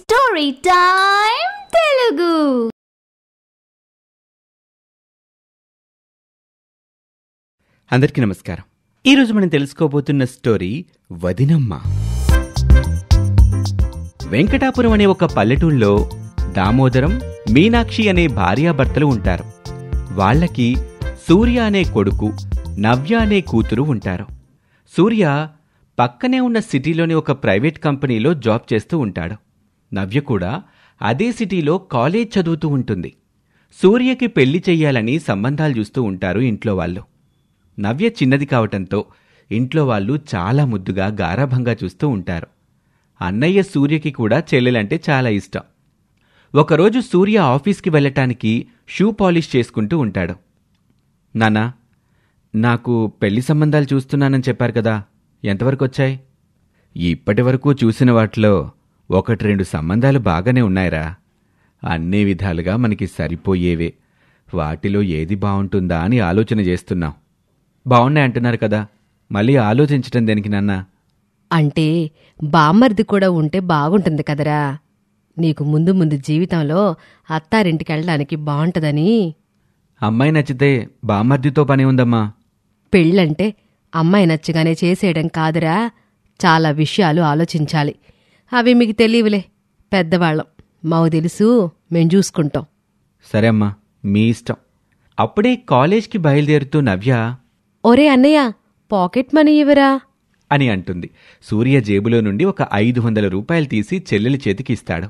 Story time Telugu. అందరికీ నమస్కారం. ఈరోజు మనం తెలుసుకోబోతున్న స్టోరీ వదినమ్మ. వెంకటాపురం అనే ఒక పల్లెటూళ్ళలో దామోదరం, మీనాక్షి అనే భార్యాభర్తలు ఉంటారు. వాళ్లకి సూర్య అనే కొడుకు, నవ్య అనే కూతురు ఉంటారు. సూర్య పక్కనే ఉన్న సిటీలోని ఒక ప్రైవేట్ కంపెనీలో జాబ్ చేస్తూ ఉంటాడు. నవ్య కూడా అదే సిటీలో కాలేజ్ చదువుతూ ఉంటుంది. సూర్యకి పెళ్లి చెయ్యాలని సంబంధాలు చూస్తూ ఉంటారు ఇంట్లో వాళ్ళు. నవ్య చిన్నది కావటంతో ఇంట్లో వాళ్ళు చాలా ముద్దుగా గారాభంగా చూస్తూ ఉంటారు. అన్నయ్య సూర్యకి కూడా చెల్లెలంటే చాలా ఇష్టం. ఒకరోజు సూర్య ఆఫీస్కి వెళ్ళటానికి షూ పాలిష్ చేసుకుంటూ ఉంటాడు. నాన్నా, నాకు పెళ్లి సంబంధాలు చూస్తున్నానని చెప్పారు కదా, ఎంతవరకు వచ్చాయి? ఇప్పటి వరకు చూసిన వాటిలో 1-2 సంబంధాలు బాగానే ఉన్నాయిరా. అన్ని విధాలుగా మనకి సరిపోయేవే. వాటిలో ఏది బావుంటుందా అని ఆలోచన చేస్తున్నాం. బావున్నాయంటున్నారు కదా, మళ్ళీ ఆలోచించటం దేనికి నాన్నా? అంటే బామ్మర్ది కూడా ఉంటే బాగుంటుంది కదరా. నీకు ముందు ముందు జీవితంలో అత్తారింటికెళ్ళడానికి బాగుంటుందని. అమ్మాయి నచ్చితే బామ్మర్దితో పని ఉందమ్మా. పెళ్ళంటే అమ్మాయి నచ్చగానే చేసేయడం కాదురా. చాలా విషయాలు ఆలోచించాలి. అవి మీకు తెలియవులే, పెద్దవాళ్ళం. మాకు తెలుసు, మేం చూసుకుంటాం. సరే అమ్మా, మీ ఇష్టం. అప్పుడే కాలేజ్కి బయలుదేరుతూ నవ్య, ఒరే అన్నయ్య, పాకెట్ మనీ ఇవ్వరా అని అంటుంది. సూర్య జేబులో నుండి ఒక 500 రూపాయలు తీసి చెల్లెలి చేతికి ఇస్తాడు.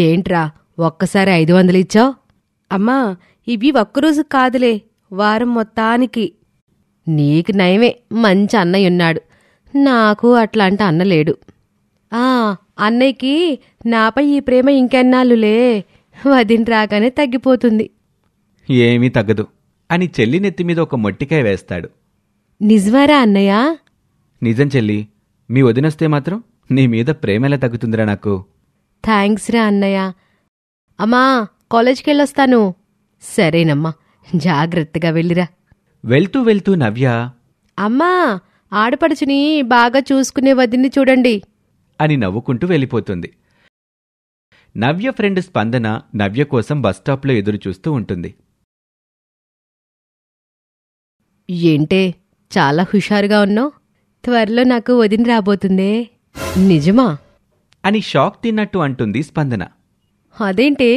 ఏంట్రా ఒక్కసారి 500 ఇచ్చావు? అమ్మా, ఇవి ఒక్కరోజు కాదులే, వారం మొత్తానికి. నీకు నయమే, మంచి అన్నయ్యున్నాడు. నాకు అట్లాంటి అన్నలేడు. అన్నయ్యకి నాపై ఈ ప్రేమ ఇంకెన్నాళ్ళులే, వదిన రాగానే తగ్గిపోతుంది. ఏమీ తగ్గదు అని చెల్లి నెత్తిమీద ఒక మొట్టికాయ వేస్తాడు. నిజమారా అన్నయ్య? నిజం చెల్లి. మీ వదినొస్తే మాత్రం నీ మీద ప్రేమేలా తగ్గుతుందిరా నాకు. థ్యాంక్స్ రా అన్నయ్య. అమ్మా, కాలేజ్కెళ్ళొస్తాను. సరేనమ్మా, జాగ్రత్తగా వెళ్ళిరా. వెళ్తూ వెళ్తూ నవ్య, అమ్మా, ఆడపడుచుని బాగా చూసుకునే వదిన్ని చూడండి అని నవ్వుకుంటూ వెళ్ళిపోతుంది. నవ్య ఫ్రెండ్ స్పందన నవ్య కోసం బస్టాప్లో ఎదురుచూస్తూ ఉంటుంది. ఏంటే చాలా హుషారుగా ఉన్నావు? త్వరలో నాకు వదిన రాబోతుందే. నిజమా? అని షాక్ తిన్నట్టు అంటుంది స్పందన. అదేంటే,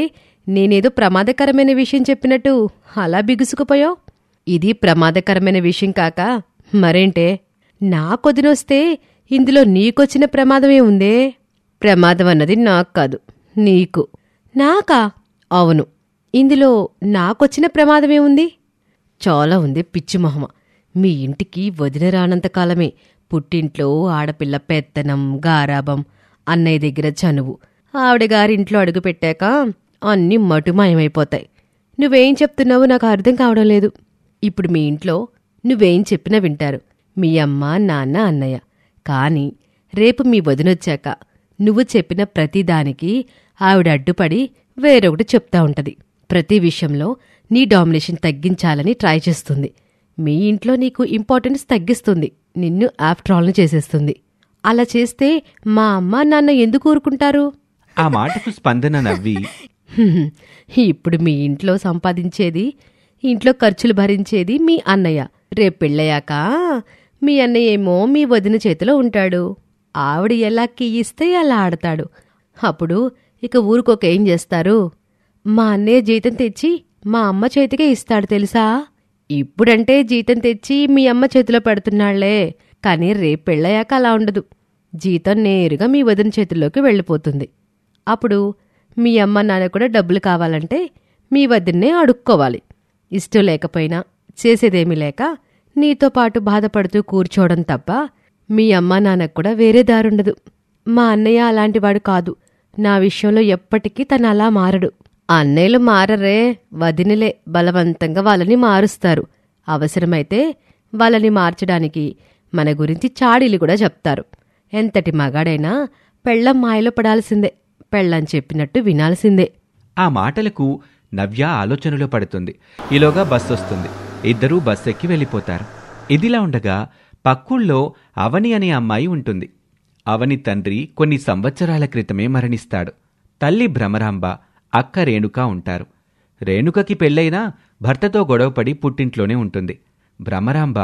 నేనేదో ప్రమాదకరమైన విషయం చెప్పినట్టు అలా బిగుసుకుపోయావు? ఇది ప్రమాదకరమైన విషయం కాక మరేంటే? నాకొదినొస్తే ఇందులో నీకొచ్చిన ప్రమాదమే ఉందే. ప్రమాదం అన్నది నాకు కాదు, నీకు. నాకా? అవును. ఇందులో నాకొచ్చిన ప్రమాదమే ఉంది? చాలా ఉంది పిచ్చి మొహమ. మీ ఇంటికి వదిన రానంతకాలమే పుట్టింట్లో ఆడపిల్ల పెత్తనం, గారాబం, అన్నయ్య దగ్గర చనువు. ఆవిడగారింట్లో అడుగుపెట్టాక అన్నీ మటుమాయమైపోతాయి. నువ్వేం చెప్తున్నావో నాకు అర్థం కావడం లేదు. ఇప్పుడు మీ ఇంట్లో నువ్వేం చెప్పినా వింటారు, మీ అమ్మ, నాన్న, అన్నయ్య. కాని రేపు మీ వదినొచ్చాక నువ్వు చెప్పిన ప్రతిదానికి ఆవిడ అడ్డుపడి వేరొకటి చెప్తా ఉంటది. ప్రతి విషయంలో నీ డామినేషన్ తగ్గించాలని ట్రై చేస్తుంది. మీ ఇంట్లో నీకు ఇంపార్టెన్స్ తగ్గిస్తుంది, నిన్ను ఆఫ్టరాల్ను చేసేస్తుంది. అలా చేస్తే మా అమ్మ, నాన్న ఎందుకు ఊరుకుంటారు? ఆ మాటకు స్పందన నవ్వి, ఇప్పుడు మీ ఇంట్లో సంపాదించేది, ఇంట్లో ఖర్చులు భరించేది మీ అన్నయ్య. రేపు పెళ్ళయ్యాక మీ అన్నయ్య ఏమో మీ వదిన చేతిలో ఉంటాడు. ఆవిడ ఎలా కీయిస్తే అలా ఆడతాడు. అప్పుడు ఇక ఊరుకోక ఏం చేస్తారు? మా అన్నయ్య జీతం తెచ్చి మా అమ్మ చేతికే ఇస్తాడు తెలుసా. ఇప్పుడంటే జీతం తెచ్చి మీ అమ్మ చేతిలో పెడుతున్నాళ్లే, కానీ రేపు పెళ్ళయ్యాక అలా ఉండదు. జీతం నేరుగా మీ వదిన చేతుల్లోకి వెళ్ళిపోతుంది. అప్పుడు మీ అమ్మ, నాన్న కూడా డబ్బులు కావాలంటే మీ వదిన్నే అడుక్కోవాలి. ఇష్టం లేకపోయినా, చేసేదేమీ లేక నీతో పాటు బాధపడుతూ కూర్చోవడం తప్ప మీ అమ్మా నాన్నకు కూడా వేరే దారుండదు. మా అన్నయ్య అలాంటివాడు కాదు. నా విషయంలో ఎప్పటికీ తను అలా మారడు. అన్నయ్యలు మారరే, వదినలే బలవంతంగా వాళ్ళని మారుస్తారు. అవసరమైతే వాళ్ళని మార్చడానికి మన గురించి చాడీలు కూడా చెప్తారు. ఎంతటి మగాడైనా పెళ్ళం మాయలో పడాల్సిందే, పెళ్ళం చెప్పినట్టు వినాల్సిందే. ఆ మాటలకు నవ్య ఆలోచనలో పడుతుంది. ఈలోగా బస్సు వస్తుంది. ఇద్దరూ బస్ ఎక్కి వెళ్ళిపోతారు. ఇదిలా ఉండగా పక్కూళ్ళో అవని అనే అమ్మాయి ఉంటుంది. అవని తండ్రి కొన్ని సంవత్సరాల క్రితమే మరణిస్తాడు. తల్లి భ్రమరాంబ, అక్క రేణుక ఉంటారు. రేణుకకి పెళ్ళైనా భర్తతో గొడవపడి పుట్టింట్లోనే ఉంటుంది. భ్రమరాంబ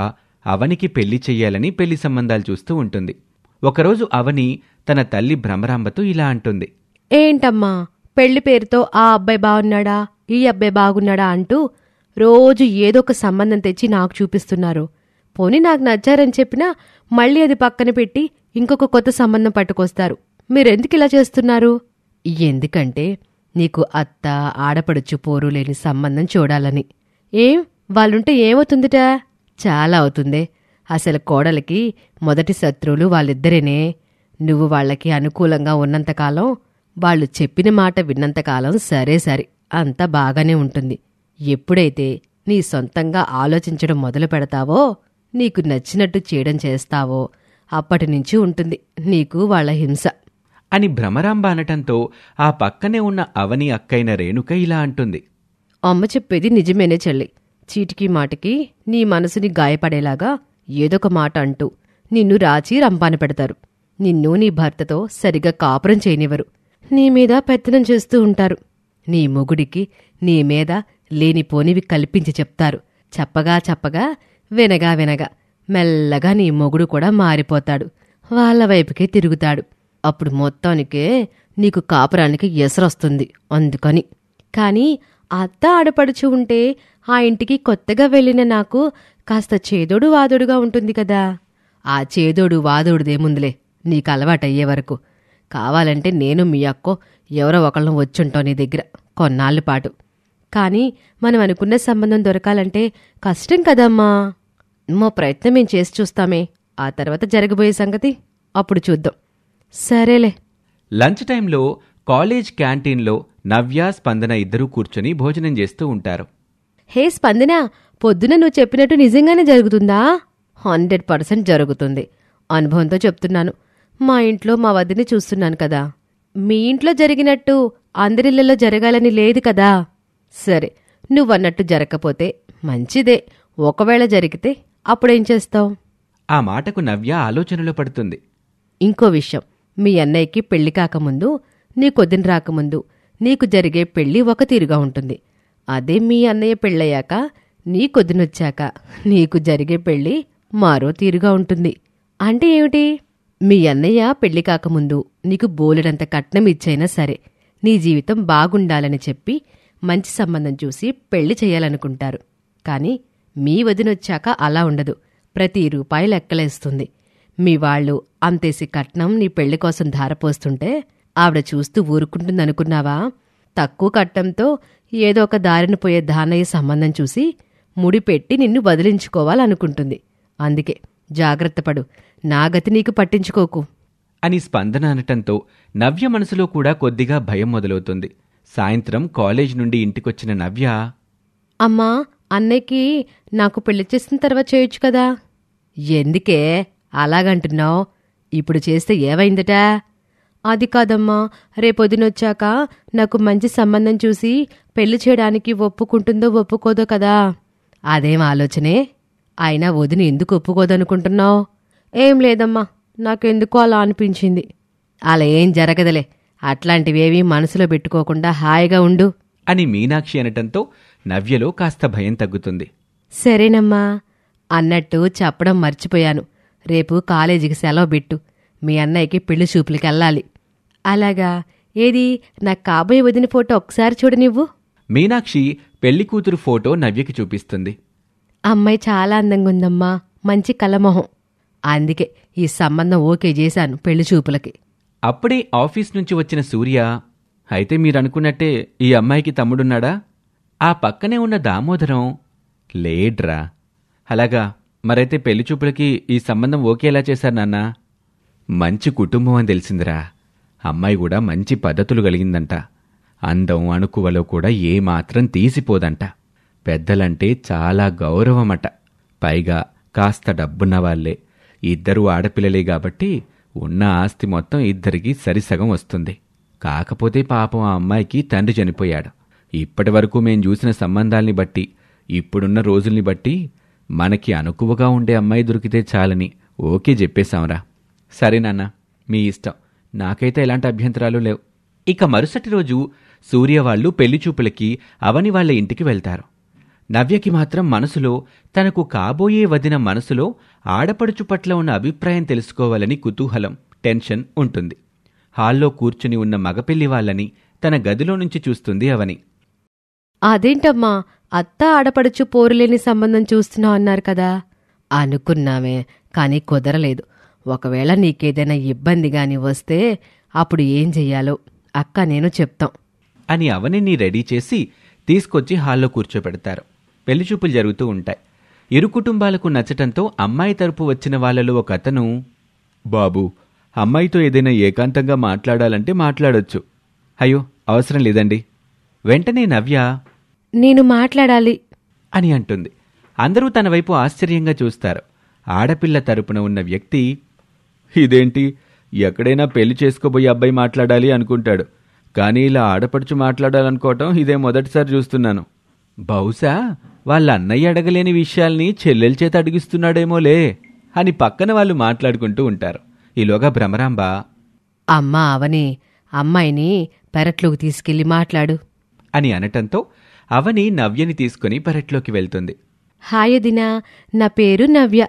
అవనికి పెళ్లి చెయ్యాలని పెళ్లి సంబంధాలు చూస్తూ ఉంటుంది. ఒకరోజు అవని తన తల్లి భ్రమరాంబతో ఇలా అంటుంది. ఏంటమ్మా, పెళ్లి పేరుతో ఆ అబ్బాయి బాగున్నాడా, ఈ అబ్బాయి బాగున్నాడా అంటూ రోజు ఏదో ఒక సంబంధం తెచ్చి నాకు చూపిస్తున్నారు. పోనీ నాకు నచ్చారని చెప్పినా మళ్ళీ అది పక్కన పెట్టి ఇంకొక కొత్త సంబంధం పట్టుకొస్తారు. మీరెందుకు ఇలా చేస్తున్నారు? ఎందుకంటే నీకు అత్త, ఆడపడుచు పోరు లేని సంబంధం చూడాలని. ఏం వాళ్ళుంటే ఏమవుతుందిటా? చాలా అవుతుందే. అసలు కోడలికి మొదటి శత్రువులు వాళ్ళిద్దరేనే. నువ్వు వాళ్ళకి అనుకూలంగా ఉన్నంతకాలం, వాళ్ళు చెప్పిన మాట విన్నంతకాలం సరే సరే, అంతా బాగానే ఉంటుంది. ఎప్పుడైతే నీ సొంతంగా ఆలోచించడం మొదలు పెడతావో, నీకు నచ్చినట్టు చేయడం చేస్తావో అప్పటినుంచి ఉంటుంది నీకు వాళ్ళ హింస అని భ్రమరాంబ అనటంతో ఆ పక్కనే ఉన్న అవని అక్కైన రేణుక ఇలా అంటుంది. అమ్మ చెప్పేది నిజమేనే చెల్లి. చీటికి మాటికి నీ మనసుని గాయపడేలాగా ఏదొక మాట అంటూ నిన్ను రాచి రంపాన పెడతారు. నిన్ను నీ భర్తతో సరిగా కాపురం చేయనివ్వరు. నీ మీద పెత్తనం చేస్తూ ఉంటారు. నీ మొగుడికి నీ మీద లేనిపోనివి కల్పించి చెప్తారు. చెప్పగా వినగా మెల్లగా నీ మొగుడు కూడా మారిపోతాడు. వాళ్ళ వైపుకే తిరుగుతాడు. అప్పుడు మొత్తానికే నీకు కాపురానికి ఎసరొస్తుంది. అందుకని. కాని అత్త ఆడపడుచు ఉంటే ఆ ఇంటికి కొత్తగా వెళ్ళిన నాకు కాస్త చేదోడు వాదోడుగా ఉంటుంది కదా. ఆ చేదోడు వాదోడుదేముందిలే, నీకు అలవాటయ్యే వరకు. కావాలంటే నేను మీ అక్కో ఎవరో ఒకళ్ళం వచ్చుంటాం నీ దగ్గర కొన్నాళ్ళ పాటు. కాని మనం అనుకున్న సంబంధం దొరకాలంటే కష్టం కదమ్మా. మా ప్రయత్నం మేం చేసి చూస్తామే. ఆ తర్వాత జరగబోయే సంగతి అప్పుడు చూద్దాం. సరేలే. లంచ్ టైంలో కాలేజ్ క్యాంటీన్లో నవ్య, స్పందన ఇద్దరూ కూర్చొని భోజనం చేస్తూ ఉంటారు. హే స్పందన, పొద్దున నువ్వు చెప్పినట్టు నిజంగానే జరుగుతుందా? 100% జరుగుతుంది. అనుభవంతో చెప్తున్నాను. మా ఇంట్లో మా వదిని చూస్తున్నాను కదా. మీ ఇంట్లో జరిగినట్టు అందరిళ్లలో జరగాలని లేదు కదా. సరే, నువ్వన్నట్టు జరగకపోతే మంచిదే. ఒకవేళ జరిగితే అప్పుడేం చేస్తావు? ఆ మాటకు నవ్య ఆలోచనలో పడుతుంది. ఇంకో విషయం, మీ అన్నయ్యకి పెళ్లి కాకముందు, నీకొదిన రాకముందు నీకు జరిగే పెళ్లి ఒక తీరుగా ఉంటుంది. అదే మీ అన్నయ్య పెళ్ళయ్యాక, నీకొదినొచ్చాక నీకు జరిగే పెళ్లి మరో తీరుగా ఉంటుంది. అంటే ఏమిటి? మీ అన్నయ్య పెళ్లి కాకముందు నీకు బోలెడంత కట్నం ఇచ్చైనా సరే నీ జీవితం బాగుండాలని చెప్పి మంచి సంబంధం చూసి పెళ్లి చెయ్యాలనుకుంటారు. కాని మీ వదినొచ్చాక అలా ఉండదు. ప్రతి రూపాయి లెక్కలేస్తుంది. మీ వాళ్ళు అంతేసి కట్నం నీ పెళ్లి కోసం ధారపోస్తుంటే ఆవిడ చూస్తూ ఊరుకుంటుందనుకున్నావా? తక్కువ కట్నంతో ఏదో ఒక దారిన పోయే దానయ్య సంబంధం చూసి ముడిపెట్టి నిన్ను వదిలించుకోవాలనుకుంటుంది. అందుకే జాగ్రత్తపడు. నా గతి నీకు పట్టించుకోకు అని స్పందన అనటంతో నవ్య మనసులో కూడా కొద్దిగా భయం మొదలవుతుంది. సాయంత్రం కాలేజ్ నుండి ఇంటికొచ్చిన నవ్య, అమ్మా, అన్నయ్యకి నాకు పెళ్లి చేసిన తర్వాత చేయొచ్చు కదా. ఎందుకే అలాగంటున్నావు? ఇప్పుడు చేస్తే ఏవైందట? అది కాదమ్మా, రేపొదినొచ్చాక నాకు మంచి సంబంధం చూసి పెళ్లి చేయడానికి ఒప్పుకుంటుందో ఒప్పుకోదో కదా. అదేం ఆలోచనే? అయినా వదిన ఎందుకు ఒప్పుకోదనుకుంటున్నావు? ఏం లేదమ్మా, నాకెందుకో అలా అనిపించింది. అలా ఏం జరగదులే. అట్లాంటివేవీ మనసులో పెట్టుకోకుండా హాయిగా ఉండు అని మీనాక్షి అనటంతో నవ్యలో కాస్త భయం తగ్గుతుంది. సరేనమ్మా. అన్నట్టు చెప్పడం మర్చిపోయాను. రేపు కాలేజీకి సెలవు పెట్టు. మీ అన్నయ్యకి పెళ్లి చూపులకెళ్ళాలి. అలాగా? ఏది నా కాబోయే వదిన ఫోటో ఒకసారి చూడనివ్వు. మీనాక్షి పెళ్లి కూతురు ఫోటో నవ్యకి చూపిస్తుంది. అమ్మాయి చాలా అందంగా ఉందమ్మా, మంచి కలమొహం. అందుకే ఈ సంబంధం ఓకే చేశాను పెళ్లి చూపులకి. అప్పుడే ఆఫీస్ నుంచి వచ్చిన సూర్య, అయితే మీరనుకున్నట్టే ఈ అమ్మాయికి తమ్ముడున్నాడా? ఆ పక్కనే ఉన్న దామోదరం, లేడ్రా. అలాగా, మరైతే పెళ్లి చూపులకి ఈ సంబంధం ఓకేలా చేశారు నాన్న. మంచి కుటుంబం అని తెలిసిందిరా. అమ్మాయి కూడా మంచి పద్ధతులు కలిగిందంట. అందం అణుకువలో కూడా ఏమాత్రం తీసిపోదంట. పెద్దలంటే చాలా గౌరవమట. పైగా కాస్త డబ్బున్నవాళ్లే. ఇద్దరూ ఆడపిల్లలే కాబట్టి ఉన్న ఆస్తి మొత్తం ఇద్దరికీ సరిసగం వస్తుంది. కాకపోతే పాపం ఆ అమ్మాయికి తండ్రి చనిపోయాడు. ఇప్పటి వరకు మేం చూసిన సంబంధాల్ని బట్టి, ఇప్పుడున్న రోజుల్ని బట్టి మనకి అనుకువగా ఉండే అమ్మాయి దొరికితే చాలని ఓకే చెప్పేశాంరా. సరే నాన్న, మీ ఇష్టం. నాకైతే ఎలాంటి అభ్యంతరాలు లేవు. ఇక మరుసటి రోజు సూర్య వాళ్ళు పెళ్లిచూపులకి అవని వాళ్ళ ఇంటికి వెళ్తారు. నవ్యకి మాత్రం మనసులో తనకు కాబోయే వదిన మనసులో ఆడపడుచు పట్ల ఉన్న అభిప్రాయం తెలుసుకోవాలని కుతూహలం, టెన్షన్ ఉంటుంది. హాల్లో కూర్చుని ఉన్న మగపెళ్లి వాళ్ళని తన గదిలో నుంచి చూస్తుంది అవని. అదేంటమ్మా, అత్త ఆడపడుచు పోరులేని సంబంధం చూస్తున్నావు అన్నారు కదా. అనుకున్నామే, కానీ కుదరలేదు. ఒకవేళ నీకేదైనా ఇబ్బంది గాని వస్తే అప్పుడు ఏం చెయ్యాలో అక్క నేను చెప్తాం అని అవనిని రెడీ చేసి తీసుకొచ్చి హాల్లో కూర్చోపెడతారు. పెళ్లిచూపులు జరుగుతూ ఉంటాయి. ఇరు కుటుంబాలకు నచ్చటంతో అమ్మాయి తరపు వచ్చిన వాళ్లలో ఒక అతను, బాబు, అమ్మాయితో ఏదైనా ఏకాంతంగా మాట్లాడాలంటే మాట్లాడొచ్చు. అయ్యో, అవసరం లేదండి. వెంటనే నవ్య, నేను మాట్లాడాలి అని అంటుంది. అందరూ తన వైపు ఆశ్చర్యంగా చూస్తారు. ఆడపిల్ల తరపున ఉన్న వ్యక్తి, ఇదేంటి, ఎక్కడైనా పెళ్లి చేసుకోబోయే అబ్బాయి మాట్లాడాలి అనుకుంటాడు, కానీ ఇలా ఆడపడుచు మాట్లాడాలనుకోవటం ఇదే మొదటిసారి చూస్తున్నాను. బహుశా వాళ్ళ అన్నయ్య అడగలేని విషయాల్ని చెల్లెల చేత అడిగిస్తున్నాడేమోలే అని పక్కన వాళ్ళు మాట్లాడుకుంటూ ఉంటారు. ఈలోగా భ్రమరాంబ, అమ్మా అవని, అమ్మాయిని పెరట్లోకి తీసుకెళ్లి మాట్లాడు అని అనటంతో అవని నవ్యని తీసుకుని పెరట్లోకి వెళ్తుంది. హాయ్ దినా, నా పేరు నవ్య.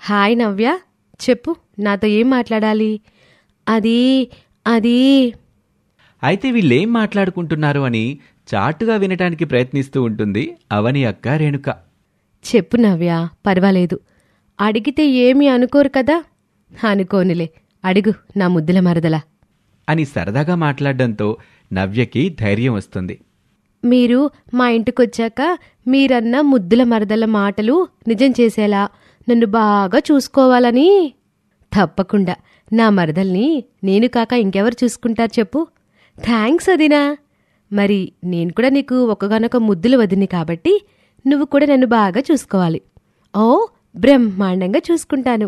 హాయ్ నవ్య, చెప్పు, నాతో ఏం మాట్లాడాలి? అది అది అయితే వీళ్ళేం మాట్లాడుకుంటున్నారు అని చాటుగా వినటానికి ప్రయత్నిస్తూ ఉంటుంది అవని అక్క రేణుక. చెప్పు నవ్య, పర్వాలేదు. అడిగితే ఏమీ అనుకోరు కదా. అనుకోనులే, అడుగు నా ముద్దుల మరదలా అని సరదాగా మాట్లాడడంతో నవ్యకి ధైర్యం వస్తుంది. మీరు మా ఇంటికొచ్చాక మీరన్న ముద్దుల మరదల మాటలు నిజం చేసేలా నన్ను బాగా చూసుకోవాలని. తప్పకుండా, నా మరదల్ని నేను కాక ఇంకెవరు చూసుకుంటారు చెప్పు. థ్యాంక్స్ వదినా. మరి నేను కూడా నీకు ఒక్కగానొక ముద్దుల వదిని కాబట్టి నువ్వు కూడా నన్ను బాగా చూసుకోవాలి. ఓ, బ్రహ్మాండంగా చూసుకుంటాను.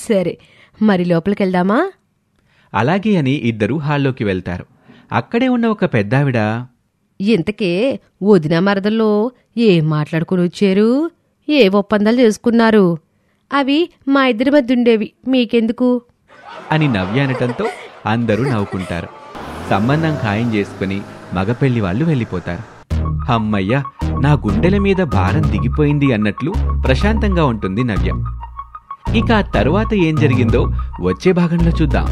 సరే, మరి లోపలికెళ్దామా? అలాగే అని ఇద్దరూ హాల్లోకి వెళ్తారు. అక్కడే ఉన్న ఒక పెద్దావిడ, ఇంతకే వదిన మరదల్లో ఏం మాట్లాడుకుని వచ్చారు? ఏ ఒప్పందాలు చేసుకున్నారు? అవి మా ఇద్దరి మధ్య ఉండేవి, మీకెందుకు అని నవ్య అనటంతో అందరూ నవ్వుకుంటారు. సంబంధం ఖాయం చేసుకుని మగపెళ్లి వాళ్ళు వెళ్ళిపోతారు. అమ్మయ్య, నా గుండెల మీద భారం దిగిపోయింది అన్నట్లు ప్రశాంతంగా ఉంటుంది నవ్య. ఇక ఆ తరువాత ఏం జరిగిందో వచ్చే భాగంలో చూద్దాం.